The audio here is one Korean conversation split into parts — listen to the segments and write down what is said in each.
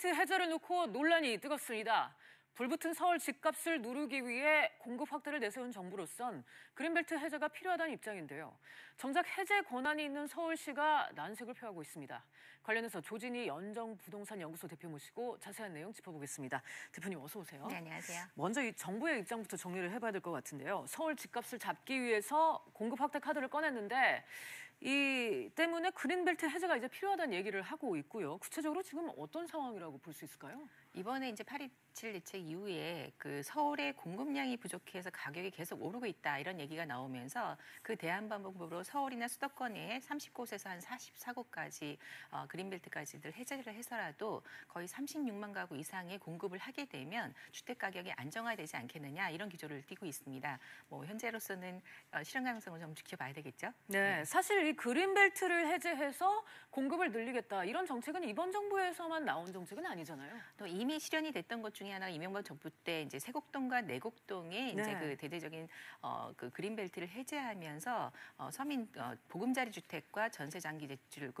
그린벨트 해제를 놓고 논란이 뜨겁습니다. 불붙은 서울 집값을 누르기 위해 공급 확대를 내세운 정부로선 그린벨트 해제가 필요하다는 입장인데요. 정작 해제 권한이 있는 서울시가 난색을 표하고 있습니다. 관련해서 조진희 연정부동산연구소 대표 모시고 자세한 내용 짚어보겠습니다. 대표님 어서 오세요. 네, 안녕하세요. 먼저 이 정부의 입장부터 정리를 해봐야 될 것 같은데요. 서울 집값을 잡기 위해서 공급 확대 카드를 꺼냈는데 이 때문에 그린벨트 해제가 이제 필요하다는 얘기를 하고 있고요. 구체적으로 지금 어떤 상황이라고 볼 수 있을까요? 이번에 이제 8.27 대책 이후에 그 서울의 공급량이 부족해서 가격이 계속 오르고 있다 이런 얘기가 나오면서 그 대안방법으로 서울이나 수도권에 30곳에서 한 44곳까지 그린벨트까지들 해제를 해서라도 거의 36만 가구 이상의 공급을 하게 되면 주택 가격이 안정화되지 않겠느냐 이런 기조를 띠고 있습니다. 뭐 현재로서는 실현 가능성을 좀 지켜봐야 되겠죠. 네, 사실 이 그린벨트를 해제해서 공급을 늘리겠다 이런 정책은 이번 정부에서만 나온 정책은 아니잖아요. 또 이미 실현이 됐던 것 중에 하나가 이명박 정부 때 이제 세곡동과 내곡동에 이제 네. 그 대대적인 그 그린벨트를 해제하면서 서민 보금자리 주택과 전세 장기 대출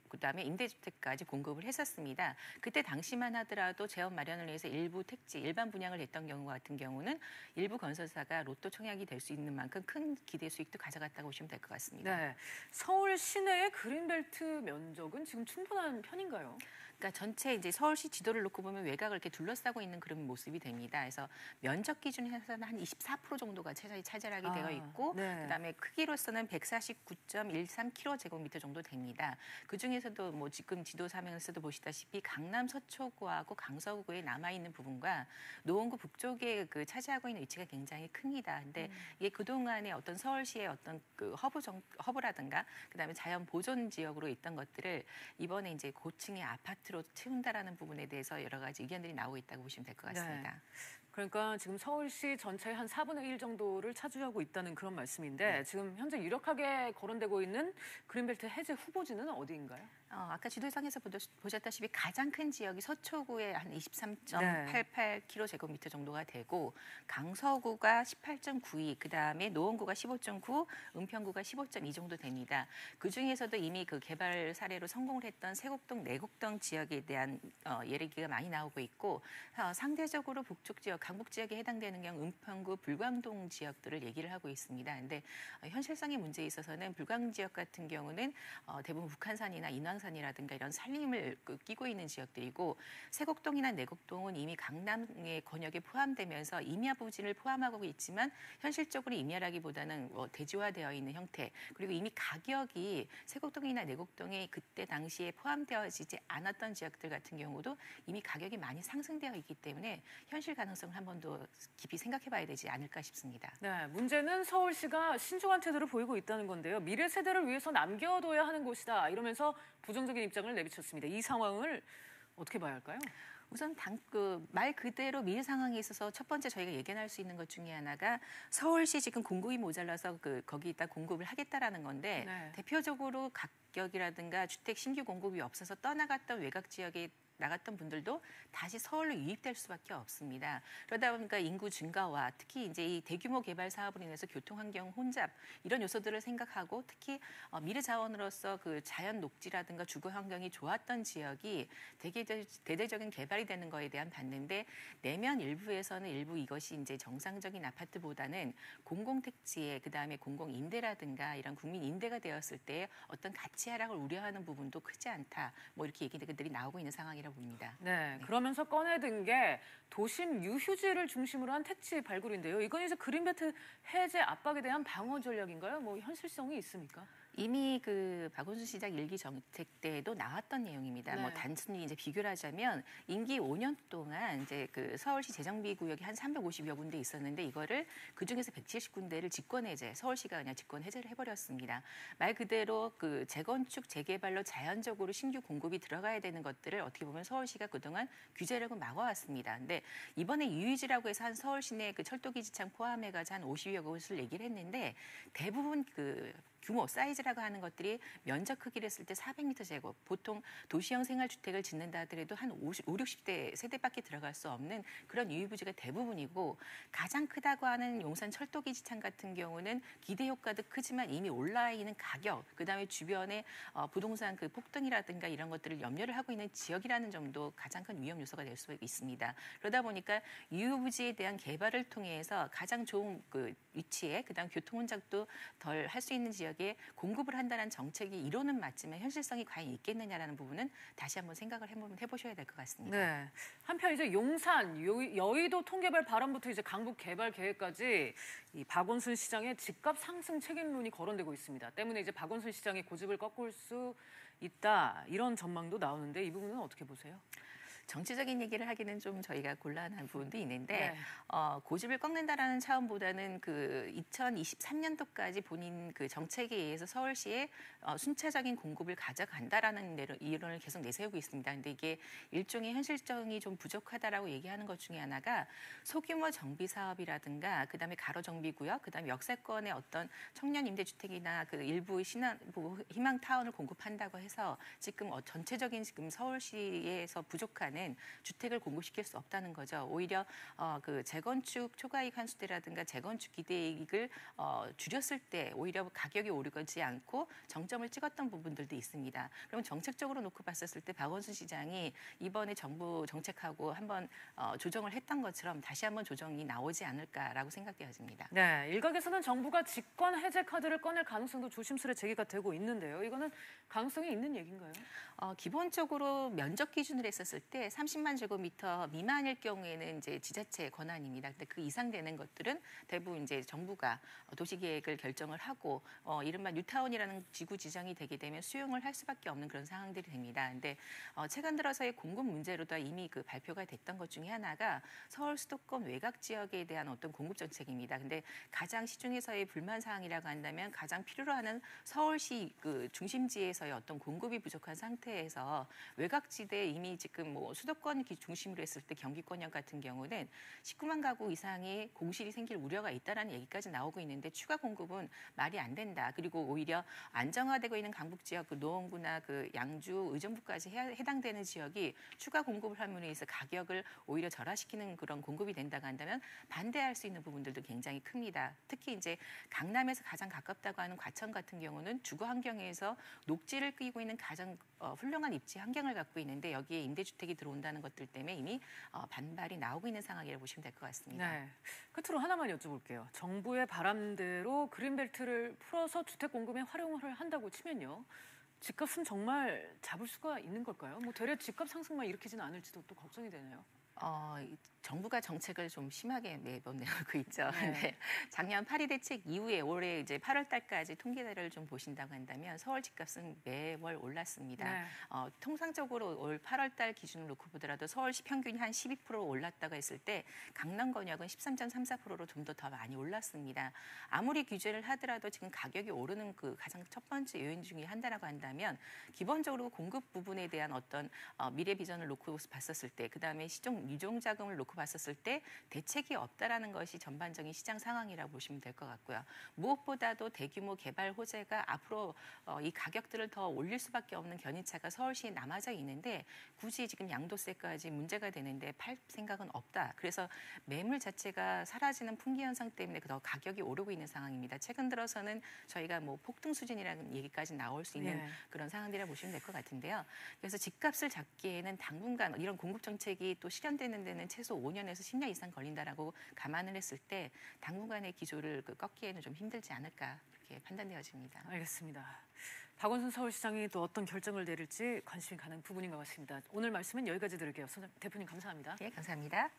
그다음에 임대주택까지 공급을 했었습니다. 그때 당시만 하더라도 재원 마련을 위해서 일부 택지 일반 분양을 했던 경우 같은 경우는 일부 건설사가 로또 청약이 될 수 있는 만큼 큰 기대 수익도 가져갔다고 보시면 될 것 같습니다. 네, 서울 시내의 그린벨트 면적은 지금 충분한 편인가요? 그러니까 전체 이제 서울시 지도를 놓고 보면 외곽을 이렇게 둘러싸고 있는 그런 모습이 됩니다. 그래서 면적 기준에서는 한 24% 정도가 차지하게 되어 있고 네. 그다음에 크기로서는 149.13km 정도 됩니다. 그중에서도 뭐 지금 지도 화면에서도 보시다시피 강남 서초구하고 강서구에 남아 있는 부분과 노원구 북쪽에 그 차지하고 있는 위치가 굉장히 큽니다. 근데 이게 그동안에 어떤 서울시의 어떤 그 허브라든가 그다음에 자연 보존 지역으로 있던 것들을 이번에 이제 고층의 아파트로 채운다라는 부분에 대해서 여러 가지 의견들이 나오고 있다고 보시면 될 것 같습니다. 네. 그러니까 지금 서울시 전체의 한 4분의 1 정도를 차지하고 있다는 그런 말씀인데 네. 지금 현재 유력하게 거론되고 있는 그린벨트 해제 후보지는 어디인가요? 아까 지도상에서 보셨다시피 가장 큰 지역이 서초구에 한 23.88km 정도가 되고 강서구가 18.92, 그다음에 노원구가 15.9, 은평구가 15.2 정도 됩니다. 그중에서도 이미 그 개발 사례로 성공을 했던 세곡동, 내곡동 지역에 대한 얘기가 많이 나오고 있고 상대적으로 북쪽 지역, 강북 지역에 해당되는 경우 은평구, 불광동 지역들을 얘기를 하고 있습니다. 그런데 현실성의 문제에 있어서는 불광 지역 같은 경우는 대부분 북한산이나 인왕산이라든가 이런 산림을 끼고 있는 지역들이고 세곡동이나 내곡동은 이미 강남의 권역에 포함되면서 임야 부진을 포함하고 있지만 현실적으로 임야라기보다는 대지화되어 있는 형태 그리고 이미 가격이 세곡동이나 내곡동에 그때 당시에 포함되어지지 않았던 지역들 같은 경우도 이미 가격이 많이 상승되어 있기 때문에 현실 가능성을 한 번 더 깊이 생각해 봐야 되지 않을까 싶습니다. 네, 문제는 서울시가 신중한 태도를 보이고 있다는 건데요. 미래 세대를 위해서 남겨둬야 하는 곳이다 이러면서 부정적인 입장을 내비쳤습니다. 이 상황을 어떻게 봐야 할까요? 우선 말 그대로 미래 상황에 있어서 첫 번째 저희가 예견할 수 있는 것 중에 하나가 서울시 지금 공급이 모자라서 거기다 공급을 하겠다라는 건데 네. 대표적으로 가격이라든가 주택 신규 공급이 없어서 떠나갔던 외곽 지역에 나갔던 분들도 다시 서울로 유입될 수밖에 없습니다. 그러다 보니까 인구 증가와 특히 이제 이 대규모 개발 사업으로 인해서 교통 환경 혼잡 이런 요소들을 생각하고 특히 미래 자원으로서 그 자연 녹지라든가 주거 환경이 좋았던 지역이 대대적인 개발이 되는 거에 대한 봤는데 내면 일부에서는 일부 이것이 이제 정상적인 아파트보다는 공공택지에 그다음에 공공임대라든가 이런 국민 임대가 되었을 때 어떤 가치 하락을 우려하는 부분도 크지 않다. 뭐 이렇게 얘기들이 나오고 있는 상황이라고 봅니다. 네, 그러면서 꺼내든 게 도심 유휴지를 중심으로 한 택지 발굴인데요. 이건 이제 그린벨트 해제 압박에 대한 방어 전략인가요? 뭐 현실성이 있습니까? 이미 그 박원순 시장 1기 정책 때에도 나왔던 내용입니다. 네. 뭐 단순히 이제 비교를 하자면 임기 5년 동안 이제 그 서울시 재정비 구역이 한 350여 군데 있었는데 이거를 그 중에서 170군데를 직권 해제, 서울시가 그냥 직권 해제를 해버렸습니다. 말 그대로 그 재건축, 재개발로 자연적으로 신규 공급이 들어가야 되는 것들을 어떻게 보면 서울시가 그동안 규제를 하고 막아왔습니다. 근데 이번에 유유지라고 해서 한 서울 시내 그 철도기지창 포함해가지고 한 50여 곳을 얘기를 했는데 대부분 그 규모, 사이즈라고 하는 것들이 면적 크기를 했을 때 400m 제곱, 보통 도시형 생활주택을 짓는다 하더라도 한 50, 60대 세대밖에 들어갈 수 없는 그런 유의부지가 대부분이고 가장 크다고 하는 용산 철도기지창 같은 경우는 기대 효과도 크지만 이미 올라 있는 가격, 그다음에 주변에 부동산 그 폭등이라든가 이런 것들을 염려를 하고 있는 지역이라는 점도 가장 큰 위험 요소가 될 수 있습니다. 그러다 보니까 유휴부지에 대한 개발을 통해서 가장 좋은 그 위치에 그다음 교통 혼잡도 덜 할 수 있는 지역에 공급을 한다는 정책이 이론은 맞지만 현실성이 과연 있겠느냐라는 부분은 다시 한번 생각을 해보셔야 될 것 같습니다. 네. 한편 이제 용산, 여의도 통개발 발언부터 이제 강북 개발 계획까지 이 박원순 시장의 집값 상승 책임론이 거론되고 있습니다. 때문에 이제 박원순 시장의 고집을 꺾을 수 있다 이런 전망도 나오는데 이 부분은 어떻게 보세요? 정치적인 얘기를 하기는 좀 저희가 곤란한 부분도 있는데 네. 고집을 꺾는다라는 차원보다는 그 2023년도까지 본인 그 정책에 의해서 서울시에 순차적인 공급을 가져간다라는 이론을 계속 내세우고 있습니다. 근데 이게 일종의 현실성이 좀 부족하다라고 얘기하는 것 중에 하나가 소규모 정비 사업이라든가 그다음에 가로 정비구역, 그다음에 역세권의 어떤 청년 임대주택이나 그 일부 희망 타운을 공급한다고 해서 지금 전체적인 지금 서울시에서 부족한 주택을 공급시킬 수 없다는 거죠. 오히려 그 재건축 초과이익 환수대라든가 재건축 기대이익을 줄였을 때 오히려 가격이 오르지 않고 정점을 찍었던 부분들도 있습니다. 그럼 정책적으로 놓고 봤었을 때 박원순 시장이 이번에 정부 정책하고 한번 조정을 했던 것처럼 다시 한번 조정이 나오지 않을까라고 생각되어집니다. 네, 일각에서는 정부가 직권 해제 카드를 꺼낼 가능성도 조심스레 제기가 되고 있는데요. 이거는 가능성이 있는 얘기인가요? 기본적으로 면적 기준으로 했었을 때 30만 제곱미터 미만일 경우에는 이제 지자체의 권한입니다. 근데 그 이상 되는 것들은 대부분 이제 정부가 도시계획을 결정을 하고 이른바 뉴타운이라는 지구 지정이 되게 되면 수용을 할 수밖에 없는 그런 상황들이 됩니다. 근데 최근 들어서의 공급 문제로도 이미 그 발표가 됐던 것 중에 하나가 서울 수도권 외곽 지역에 대한 어떤 공급 정책입니다. 근데 가장 시중에서의 불만 사항이라고 한다면 가장 필요로 하는 서울시 그 중심지에서의 어떤 공급이 부족한 상태에서 외곽지대에 이미 지금 뭐 수도권 중심으로 했을 때 경기권역 같은 경우는 19만 가구 이상의 공실이 생길 우려가 있다라는 얘기까지 나오고 있는데 추가 공급은 말이 안 된다. 그리고 오히려 안정화되고 있는 강북 지역 그 노원구나 그 양주, 의정부까지 해당되는 지역이 추가 공급을 함으로 해서 가격을 오히려 절하시키는 그런 공급이 된다고 한다면 반대할 수 있는 부분들도 굉장히 큽니다. 특히 이제 강남에서 가장 가깝다고 하는 과천 같은 경우는 주거 환경에서 녹지를 끼고 있는 가장 훌륭한 입지 환경을 갖고 있는데 여기에 임대주택이 들어온다는 것들 때문에 이미 반발이 나오고 있는 상황이라고 보시면 될 것 같습니다. 네. 끝으로 하나만 여쭤볼게요. 정부의 바람대로 그린벨트를 풀어서 주택 공급에 활용을 한다고 치면요. 집값은 정말 잡을 수가 있는 걸까요? 뭐 되레 집값 상승만 일으키지는 않을지도 또 걱정이 되네요. 정부가 정책을 좀 심하게 매번 내놓고 있죠. 네. 네. 작년 파리 대책 이후에 올해 이제 8월 달까지 통계를 좀 보신다고 한다면 서울 집값은 매월 올랐습니다. 네. 통상적으로 올 8월 달 기준으로 놓고 보더라도 서울시 평균이 한 12% 올랐다고 했을 때 강남 권역은 13.34%로 좀 더 많이 올랐습니다. 아무리 규제를 하더라도 지금 가격이 오르는 그 가장 첫 번째 요인 중에 하나라고 한다면 기본적으로 공급 부분에 대한 어떤 미래 비전을 놓고 봤었을 때 그다음에 유동 자금을 놓고 봤었을 때 대책이 없다라는 것이 전반적인 시장 상황이라고 보시면 될 것 같고요. 무엇보다도 대규모 개발 호재가 앞으로 이 가격들을 더 올릴 수밖에 없는 견인차가 서울시에 남아져 있는데 굳이 지금 양도세까지 문제가 되는데 팔 생각은 없다. 그래서 매물 자체가 사라지는 풍기 현상 때문에 더 가격이 오르고 있는 상황입니다. 최근 들어서는 저희가 뭐 폭등 수준이라는 얘기까지 나올 수 있는 네. 그런 상황이라고 보시면 될 것 같은데요. 그래서 집값을 잡기에는 당분간 이런 공급 정책이 또 실현되는 데는 최소 5년에서 10년 이상 걸린다라고 감안을 했을 때 당분간의 기조를 꺾기에는 좀 힘들지 않을까 그렇게 판단되어집니다. 알겠습니다. 박원순 서울시장이 또 어떤 결정을 내릴지 관심이 가는 부분인 것 같습니다. 오늘 말씀은 여기까지 드릴게요. 대표님 감사합니다. 네, 감사합니다.